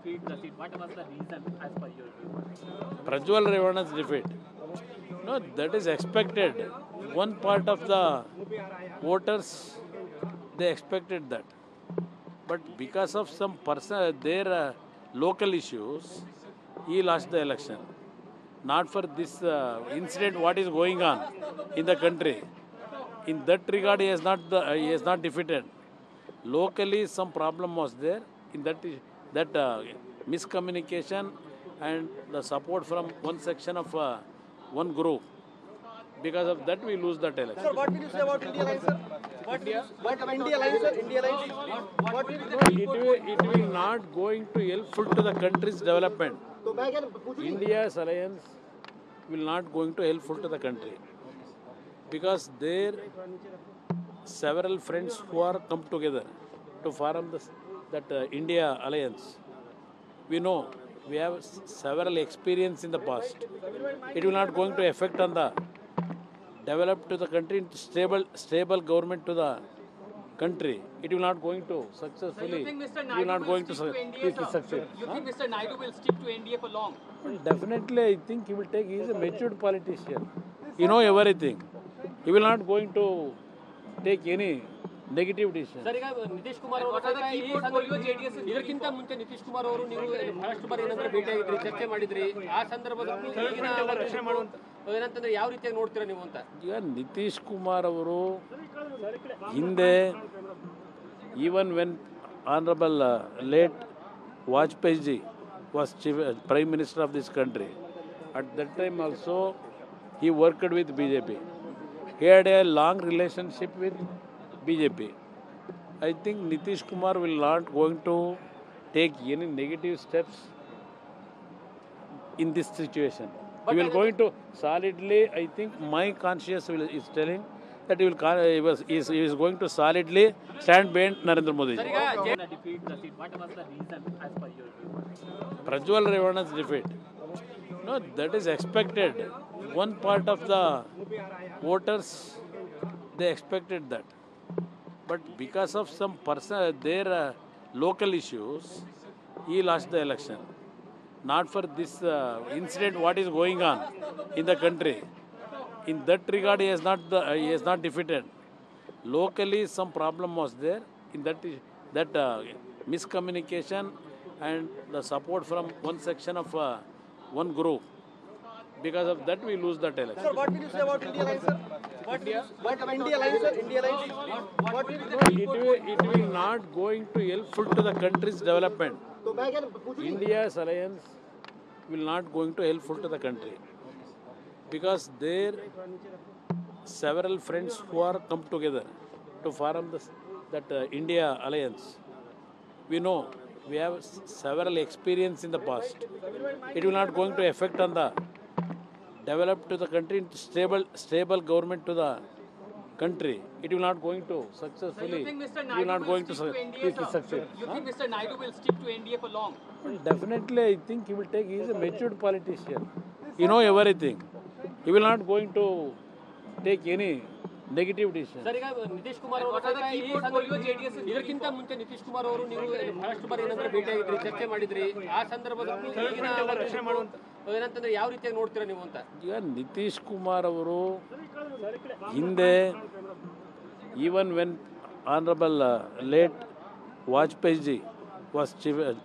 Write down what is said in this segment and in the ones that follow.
defeat the seat. What was the reason as per your view? Prajwal Revana's defeat. No, that is expected. One part of the voters, they expected that. But because of some their local issues, he lost the election. Not for this incident, what is going on in the country. In that regard, he has not defeated. Locally, some problem was there. In that miscommunication and the support from one section of one group. Because of that, we lose that election. Sir, what will you say about India Line, sir? What India Line, sir? India Line. What will you say? It will not going to helpful to the country's development. India's alliance will not going to helpful to the country because there several friends who are come together to form that India alliance. We know we have several experience in the past. It will not going to affect on the develop to the country, stable government to the country. It will not going to successfully. You think Mr. It will not going to NDA, succeed. You think Mr. Naidu will stick to NDA for long? Well, definitely, I think he will take. He is a matured politician. He know everything. He will not going to take any negative decision. Sir, ಈಗ ನಿತೀಶ್ ಕುಮಾರ್ ಅವರು ಇದಕ್ಕಿಂತ ಮುಂಚೆ ನಿತೀಶ್ ಕುಮಾರ್ ಅವರು ನೀವು ಬಹಳಷ್ಟು ಬಾರಿ ಏನಂದ್ರೆ ಭೇಟಿಯಾಗಿದ್ರಿ, ಚರ್ಚೆ ಮಾಡಿದ್ರಿ. ಆ ಸಂದರ್ಭದಲ್ಲಿ ಏನಂತಂದ್ರೆ ಯಾವ ರೀತಿಯಾಗಿ ನೋಡ್ತೀರಾ ನೀವು ಅಂತ? ಈಗ ನಿತೀಶ್ ಕುಮಾರ್ ಅವರು ಹಿಂದೆ even when honorable late Vajpayee ji was prime minister of this country, at that time also he worked with BJP. He had a long relationship with BJP. I think Nitish Kumar will not going to take any negative steps in this situation. He will going to solidly, I think my conscience is telling that he is going to solidly stand behind Narendra Modi. Defeat the seat. What was the reason as per your view? Prajwal Revana's defeat. No, that is expected. One part of the voters, they expected that. But because of some their local issues, he lost the election. Not for this incident, what is going on in the country. In that regard, he has not defeated. Locally, some problem was there. In that miscommunication and the support from one section of one group. Because of that, we lose that election. Sir, what will you say about India Line, sir? India Line, sir? India Line. What will you say? It will not going to helpful to the country's development. India's alliance will not going to helpful to the country because there several friends who are come together to form that India alliance. We know we have several experience in the past. It will not going to affect on the develop to the country, stable government to the country. It will not going to successfully. You think Mr. It will not going to NDA, succeed. You think Mr. Naidu will stick to NDA for long? Well, definitely, I think he will take. He is a matured politician. He know everything. He will not going to take any negative decision. Sir, ಈಗ ನಿತೀಶ್ ಕುಮಾರ್ ಇದಕ್ಕಿಂತ ಮುಂಚೆ ನಿತೀಶ್ ಕುಮಾರ್ ಅವರು ನೀವು ಬಹಳಷ್ಟು ಬಾರಿ ಏನಂದ್ರೆ ಭೇಟಿಯಾಗಿದ್ರಿ, ಚರ್ಚೆ ಮಾಡಿದ್ರಿ. ಆ ಸಂದರ್ಭದಲ್ಲಿ ಏನಂತಂದ್ರೆ ಯಾವ ರೀತಿಯಾಗಿ ನೋಡ್ತೀರಾ ನೀವು ಅಂತ? ಈಗ ನಿತೀಶ್ ಕುಮಾರ್ ಅವರು ಹಿಂದೆ even when honorable late Vajpayee ji was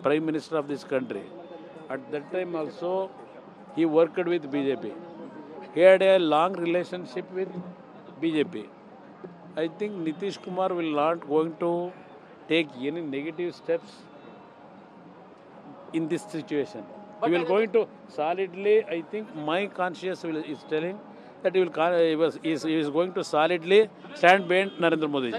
prime minister of this country, at that time also he worked with BJP. He had a long relationship with BJP. I think Nitish Kumar will not going to take any negative steps in this situation. He will going to solidly, I think my conscience is telling that he is going to solidly stand behind Narendra Modi.